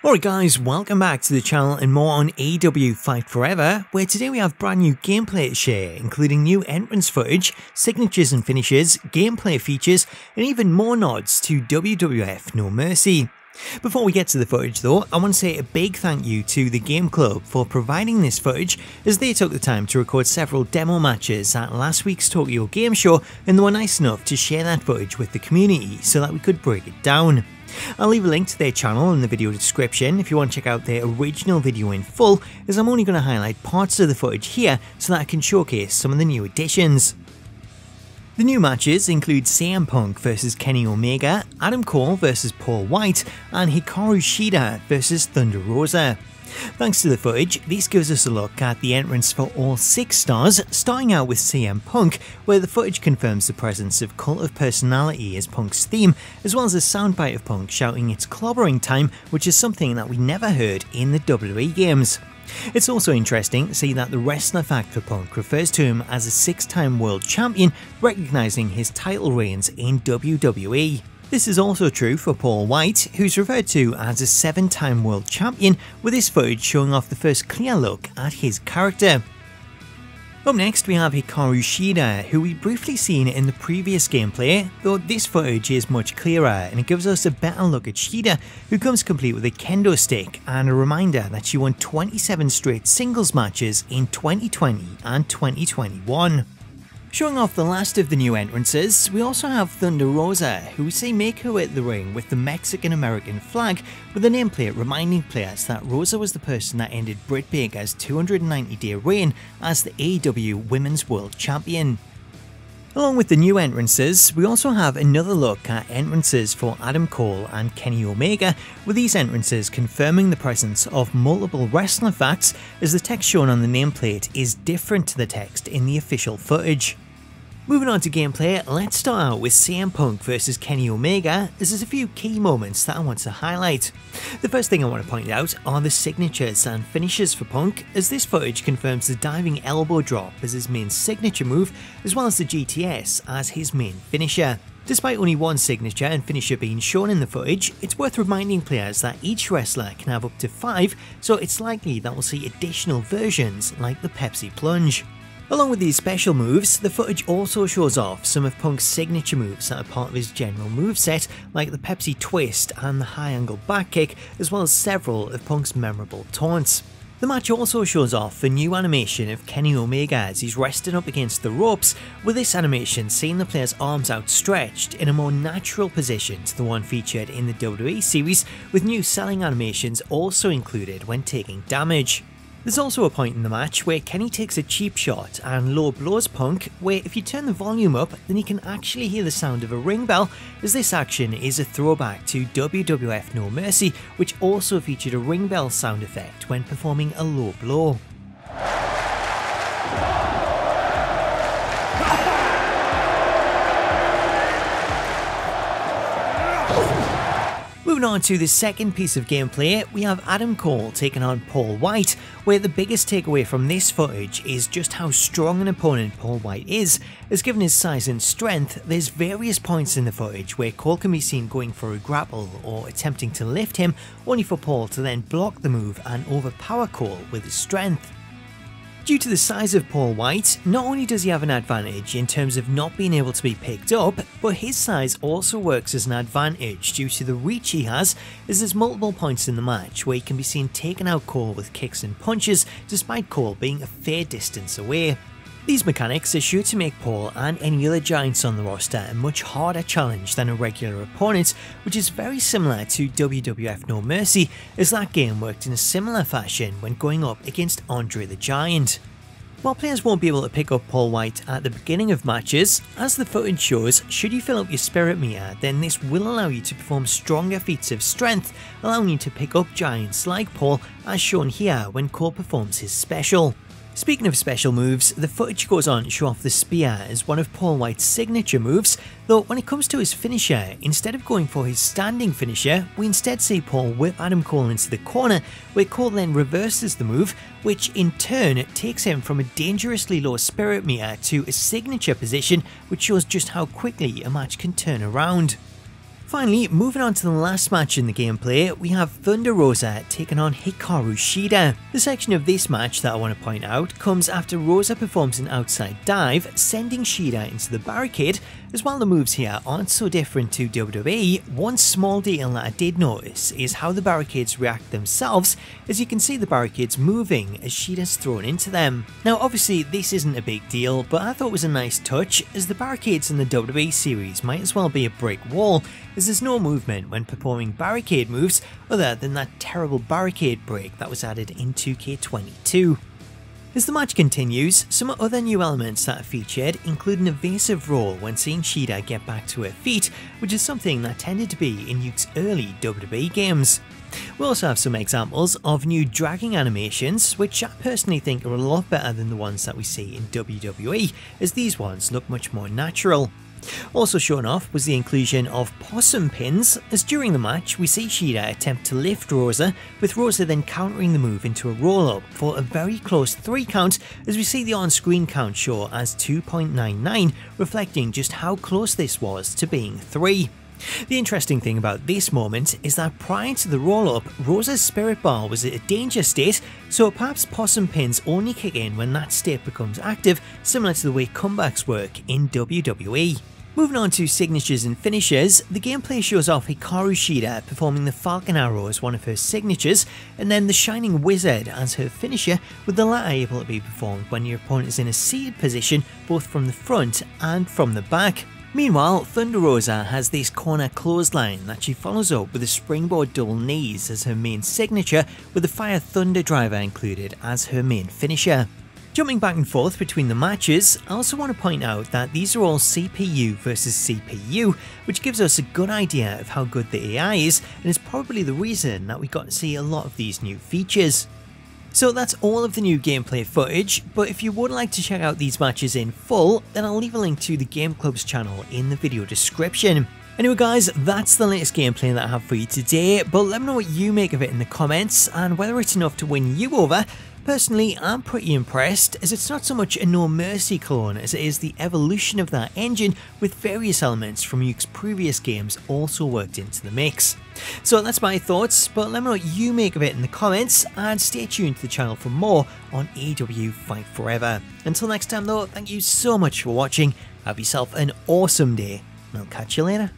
Alright guys, welcome back to the channel and more on AEW Fight Forever, where today we have brand new gameplay to share, including new entrance footage, signatures and finishes, gameplay features, and even more nods to WWF No Mercy. Before we get to the footage though, I want to say a big thank you to the Game Club for providing this footage, as they took the time to record several demo matches at last week's Tokyo Game Show, and they were nice enough to share that footage with the community so that we could break it down. I'll leave a link to their channel in the video description if you want to check out their original video in full, as I'm only going to highlight parts of the footage here so that I can showcase some of the new additions. The new matches include CM Punk vs Kenny Omega, Adam Cole vs Paul Wight, and Hikaru Shida vs Thunder Rosa. Thanks to the footage, this gives us a look at the entrance for all 6 stars, starting out with CM Punk, where the footage confirms the presence of Cult of Personality as Punk's theme, as well as a soundbite of Punk shouting "It's clobbering time," which is something that we never heard in the WWE games. It's also interesting to see that the wrestler fact for Punk refers to him as a 6-time world champion, recognising his title reigns in WWE. This is also true for Paul Wight, who's referred to as a 7-time world champion, with this footage showing off the first clear look at his character. Up next we have Hikaru Shida, who we briefly seen in the previous gameplay, though this footage is much clearer and it gives us a better look at Shida, who comes complete with a kendo stick and a reminder that she won 27 straight singles matches in 2020 and 2021. Showing off the last of the new entrances, we also have Thunder Rosa, who we see make her way to the ring with the Mexican-American flag, with a nameplate reminding players that Rosa was the person that ended Britt Baker's 290-day reign as the AEW Women's World Champion. Along with the new entrances, we also have another look at entrances for Adam Cole and Kenny Omega, with these entrances confirming the presence of multiple wrestler facts, as the text shown on the nameplate is different to the text in the official footage. Moving on to gameplay, let's start out with CM Punk vs Kenny Omega, as there's a few key moments that I want to highlight. The first thing I want to point out are the signatures and finishes for Punk, as this footage confirms the diving elbow drop as his main signature move, as well as the GTS as his main finisher. Despite only one signature and finisher being shown in the footage, it's worth reminding players that each wrestler can have up to 5, so it's likely that we'll see additional versions like the Pepsi Plunge. Along with these special moves, the footage also shows off some of Punk's signature moves that are part of his general moveset, like the Pepsi Twist and the high angle back kick, as well as several of Punk's memorable taunts. The match also shows off the new animation of Kenny Omega as he's resting up against the ropes, with this animation seeing the player's arms outstretched in a more natural position to the one featured in the WWE series, with new selling animations also included when taking damage. There's also a point in the match where Kenny takes a cheap shot and low blows Punk, where if you turn the volume up then you can actually hear the sound of a ring bell, as this action is a throwback to WWF No Mercy, which also featured a ring bell sound effect when performing a low blow. Moving on to the second piece of gameplay, we have Adam Cole taking on Paul Wight, where the biggest takeaway from this footage is just how strong an opponent Paul Wight is, as given his size and strength, there's various points in the footage where Cole can be seen going for a grapple or attempting to lift him, only for Paul to then block the move and overpower Cole with his strength. Due to the size of Paul Wight, not only does he have an advantage in terms of not being able to be picked up, but his size also works as an advantage due to the reach he has, as there's multiple points in the match where he can be seen taking out Cole with kicks and punches, despite Cole being a fair distance away. These mechanics are sure to make Paul and any other giants on the roster a much harder challenge than a regular opponent, which is very similar to WWF No Mercy, as that game worked in a similar fashion when going up against Andre the Giant. While players won't be able to pick up Paul Wight at the beginning of matches, as the footage shows, should you fill up your spirit meter, then this will allow you to perform stronger feats of strength, allowing you to pick up giants like Paul, as shown here when Cole performs his special. Speaking of special moves, the footage goes on to show off the spear as one of Paul Wight's signature moves, though when it comes to his finisher, instead of going for his standing finisher, we instead see Paul whip Adam Cole into the corner, where Cole then reverses the move, which in turn takes him from a dangerously low spirit meter to a signature position, which shows just how quickly a match can turn around. Finally, moving on to the last match in the gameplay, we have Thunder Rosa taking on Hikaru Shida. The section of this match that I want to point out comes after Rosa performs an outside dive, sending Shida into the barricade. As while the moves here aren't so different to WWE, one small detail that I did notice is how the barricades react themselves, as you can see the barricades moving as Shida's thrown into them. Now obviously this isn't a big deal, but I thought it was a nice touch, as the barricades in the WWE series might as well be a brick wall, as there's no movement when performing barricade moves other than that terrible barricade break that was added in 2K22. As the match continues, some other new elements that are featured include an evasive roll when seeing Shida get back to her feet, which is something that tended to be in Yuke's early WWE games. We also have some examples of new dragging animations, which I personally think are a lot better than the ones that we see in WWE, as these ones look much more natural. Also shown off was the inclusion of possum pins, as during the match we see Shida attempt to lift Rosa, with Rosa then countering the move into a roll-up for a very close 3 count, as we see the on-screen count show as 2.99, reflecting just how close this was to being 3. The interesting thing about this moment is that prior to the roll-up, Rosa's spirit bar was at a danger state, so perhaps possum pins only kick in when that state becomes active, similar to the way comebacks work in WWE. Moving on to signatures and finishes, the gameplay shows off Hikaru Shida performing the Falcon Arrow as one of her signatures, and then the Shining Wizard as her finisher, with the latter able to be performed when your opponent is in a seated position both from the front and from the back. Meanwhile, Thunder Rosa has this corner clothesline that she follows up with a springboard double knees as her main signature, with the Fire Thunder driver included as her main finisher. Jumping back and forth between the matches, I also want to point out that these are all CPU versus CPU, which gives us a good idea of how good the AI is, and is probably the reason that we got to see a lot of these new features. So that's all of the new gameplay footage, but if you would like to check out these matches in full, then I'll leave a link to the Game Club's channel in the video description. Anyway guys, that's the latest gameplay that I have for you today, but let me know what you make of it in the comments, and whether it's enough to win you over. Personally, I'm pretty impressed, as it's not so much a No Mercy clone as it is the evolution of that engine, with various elements from Yuke's previous games also worked into the mix. So that's my thoughts, but let me know what you make of it in the comments, and stay tuned to the channel for more on AEW Fight Forever. Until next time though, thank you so much for watching, have yourself an awesome day, and I'll catch you later.